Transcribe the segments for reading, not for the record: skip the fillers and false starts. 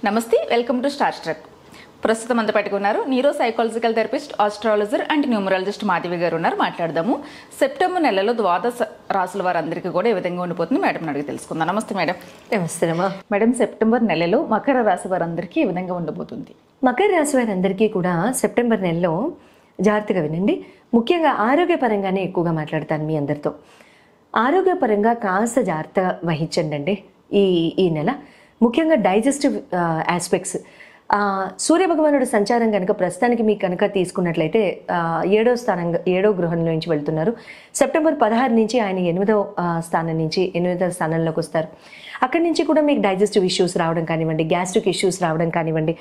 నమస్తే, welcome to star truck. ప్రస్తుతం అంతా పెట్టుకున్నారు neuro psychological therapist, astrologer and numerologist Madhavi గారు ఉన్నారు. మాట్లాడదాము. సెప్టెంబర్ నెలలో ద్వాదశ రాసుల వారందరికీ కూడా ఏ విధంగా ఉండిపోతుంది మేడం అడిగి తెలుసుకుందాం. నమస్తే మేడం. నమస్తే మేడం, సెప్టెంబర్ నెలలో మకర రాశి వారందరికీ ఏ విధంగా ఉండబోతుంది? మకర రాశి వారందరికీ కూడా సెప్టెంబర్ నెలలో జాగ్రత్తగా వినండి. ముఖ్యంగా ఆరోగ్యపరంగానే ఎక్కువగా మాట్లాడతాను మీ అందరితో. ఆరోగ్యపరంగా కాస్త జాగ్రత్త వహించండి అండి ఈ నెల. ముఖ్యంగా డైజెస్టివ్ ఆస్పెక్ట్స్. సూర్యభగవానుడు సంచారం కనుక ప్రస్తుతానికి మీకు కనుక తీసుకున్నట్లయితే 7వ గృహంలో నుంచి వెళ్తున్నారు. సెప్టెంబర్ 16 నుంచి ఆయన 8వ స్థానం నుంచి 8వ స్థానంలోకి వస్తారు. అక్కడి నుంచి కూడా మీకు డైజెస్టివ్ ఇష్యూస్ రావడం కానివ్వండి, గ్యాస్ట్రిక్ ఇష్యూస్ రావడం కానివ్వండి,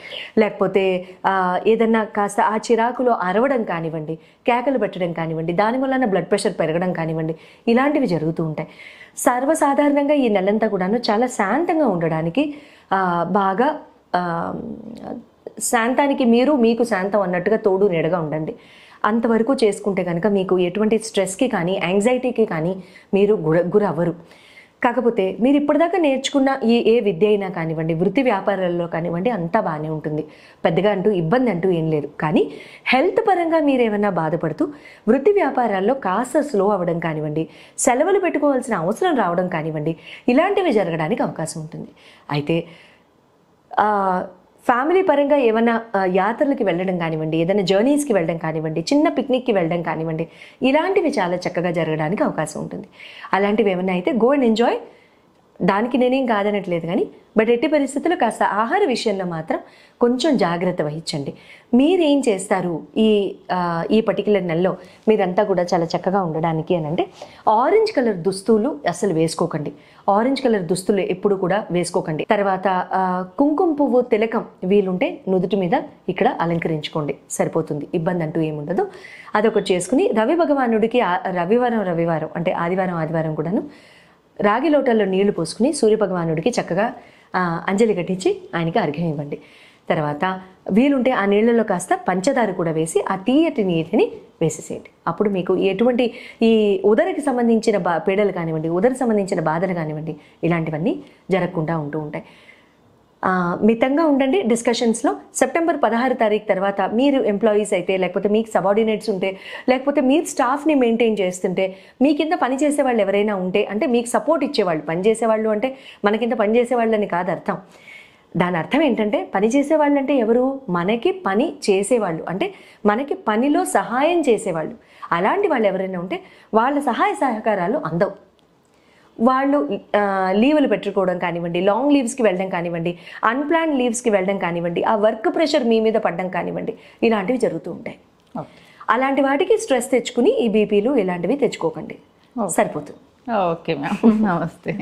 లేకపోతే ఏదన్నా కాస్త ఆ చిరాకులో అరవడం కానివ్వండి, కేకలు పెట్టడం కానివ్వండి, దానివల్ల బ్లడ్ ప్రెషర్ పెరగడం కానివ్వండి, ఇలాంటివి జరుగుతూ ఉంటాయి. సర్వసాధారణంగా ఈ నెలంతా కూడాను చాలా శాంతంగా ఉండడానికి బాగా శాంతానికి మీకు శాంతం అన్నట్టుగా తోడు నీడగా ఉండండి. అంతవరకు చేసుకుంటే కనుక మీకు ఎటువంటి స్ట్రెస్కి కానీ యాంగ్జైటీకి కానీ మీరు గురవ్వరు. కాకపోతే మీరు ఇప్పటిదాకా నేర్చుకున్న ఏ విద్య అయినా కానివ్వండి, వృత్తి వ్యాపారాల్లో కానివ్వండి, అంతా బాగానే ఉంటుంది. పెద్దగా ఇబ్బంది అంటూ ఏం లేదు. కానీ హెల్త్ పరంగా మీరు ఏమైనా బాధపడుతూ వృత్తి వ్యాపారాల్లో కాస్త స్లో అవ్వడం కానివ్వండి, సెలవులు పెట్టుకోవాల్సిన అవసరం రావడం కానివ్వండి, ఇలాంటివి జరగడానికి అవకాశం ఉంటుంది. అయితే ఫ్యామిలీ పరంగా ఏమైనా యాత్రలకి వెళ్ళడం కానివ్వండి, ఏదైనా జర్నీస్కి వెళ్ళడం కానివ్వండి, చిన్న పిక్నిక్కి వెళ్ళడం కానివ్వండి, ఇలాంటివి చాలా చక్కగా జరగడానికి అవకాశం ఉంటుంది. అలాంటివి ఏమైనా అయితే గో అండ్ ఎంజాయ్. దానికి నేనేం కాదనట్లేదు, కానీ బట్ ఎట్టి పరిస్థితుల్లో కాస్త ఆహార విషయంలో మాత్రం కొంచెం జాగ్రత్త వహించండి. మీరేం చేస్తారు ఈ పర్టికులర్ నెలలో మీరంతా కూడా చాలా చక్కగా ఉండడానికి అని అంటే, ఆరెంజ్ కలర్ దుస్తులు అసలు వేసుకోకండి. ఆరెంజ్ కలర్ దుస్తులు ఎప్పుడు కూడా వేసుకోకండి. తర్వాత కుంకుమ పువ్వు తిలకం వీలుంటే నుదుటి మీద ఇక్కడ అలంకరించుకోండి, సరిపోతుంది. ఇబ్బంది అంటూ ఏముండదు. అదొకటి చేసుకుని రవి భగవానుడికి రవివారం అంటే ఆదివారం కూడాను రాగి లోటల్లో నీళ్లు పోసుకుని సూర్యభగవానుడికి చక్కగా అంజలి కట్టించి ఆయనకి అర్ఘ్యం ఇవ్వండి. తర్వాత వీలుంటే ఆ నీళ్ళలో కాస్త పంచదార కూడా వేసి ఆ తీయటి నీటిని వేసేసేయండి. అప్పుడు మీకు ఎటువంటి ఈ ఉదరకి సంబంధించిన పీడలు కానివ్వండి, ఉదరకు సంబంధించిన బాధలు కానివ్వండి, ఇలాంటివన్నీ జరగకుండా ఉంటూ ఉంటాయి. మితంగా ఉండండి డిస్కషన్స్లో. సెప్టెంబర్ 16 తారీఖు తర్వాత మీరు ఎంప్లాయీస్ అయితే, లేకపోతే మీకు సబార్డినేట్స్ ఉంటే, లేకపోతే మీరు స్టాఫ్ని మెయింటైన్ చేస్తుంటే, మీ కింద పనిచేసే వాళ్ళు ఎవరైనా ఉంటే, అంటే మీకు సపోర్ట్ ఇచ్చేవాళ్ళు, పనిచేసేవాళ్ళు అంటే మన కింద పనిచేసేవాళ్ళని కాదు అర్థం. దాని అర్థం ఏంటంటే, పని చేసేవాళ్ళు అంటే ఎవరు? మనకి పని చేసేవాళ్ళు, అంటే మనకి పనిలో సహాయం చేసేవాళ్ళు. అలాంటి వాళ్ళు ఎవరైనా ఉంటే వాళ్ళ సహాయ సహకారాలు అందవు. వాళ్ళు లీవులు పెట్టుకోవడం కానివ్వండి, లాంగ్ లీవ్స్కి వెళ్ళడం కానివ్వండి, అన్ప్లాన్ లీవ్స్కి వెళ్ళడం కానివ్వండి, ఆ వర్క్ ప్రెషర్ మీ మీద పడడం కానివ్వండి, ఇలాంటివి జరుగుతూ ఉంటాయి. అలాంటి వాటికి స్ట్రెస్ తెచ్చుకుని ఈ బీపీలు ఇలాంటివి తెచ్చుకోకండి, సరిపోతుంది. ఓకే మ్యామ్, నమస్తే.